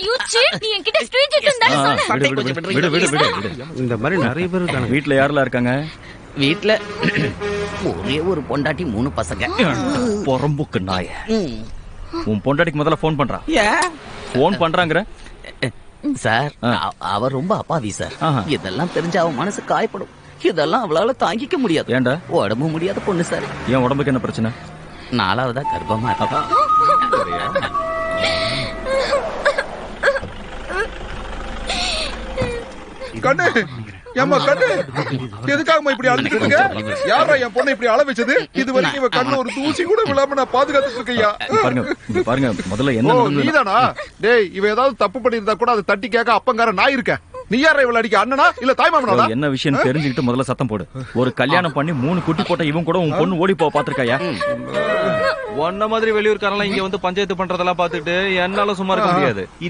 you cheat. நீ என்கிட்ட street ஜிட்னு தான் சொன்ன. இந்த மாதிரி நிறைய பேர் இருக்காங்க. வீட்ல யாரெல்லாம் இருக்காங்க? வீட்ல ஒரே ஒரு பொண்டாட்டி 3 பசங்க. பொறம்புக்கு நாய. உன் பொண்டாட்டிக்கு முதல்ல போன் பண்றா. போன் பண்றாங்கற சார் அவ ரொம்ப அப்பாவி சார். இதெல்லாம் தெரிஞ்ச அவ மனசு காயப்படும். இதெல்லாம் அவளால தாங்கிக்க முடியாது. ஏண்டா? உடம்பு முடியாத பொண்ணு சார். என் உடம்புக்கு என்ன பிரச்சனை? 4வதா கர்ப்பமா இருக்கா. கண்ணு ஏமா கண்ணு எதுக்காகமா இப்படி அழுதுட்டு இருக்க? யாரா என் பொண்ணை இப்படி அழ வச்சது? இது வரைக்கும் இவ கண்ணு ஒரு தூசி கூட விழாம நான் பாதுகாத்துட்டு இருக்கையா. பாருங்க முதல்ல என்ன நீதானா? டேய் இவ ஏதாவது தப்பு பண்ணிருந்தா கூட அதை தட்டி கேட்க அப்பங்கார நான் இருக்க. நீ யாரா இவள அடிக்க? அண்ணனா இல்ல தாய்மாமனா? என்ன விஷயம் தெரிஞ்சுக்கிட்டு முதல்ல சத்தம் போடு. ஒரு கல்யாணம் பண்ணி 3 குட்டி போட்ட இவன் கூட உன் பொண்ணு ஓடி போக பாத்திருக்காயா? ஒன்ன மாதிரி வெளியூர்காரலாம் இங்க வந்து பஞ்சாயத்து பண்றதெல்லாம் பாத்துட்டு என்னால சும்மா இருக்க முடியாது. இது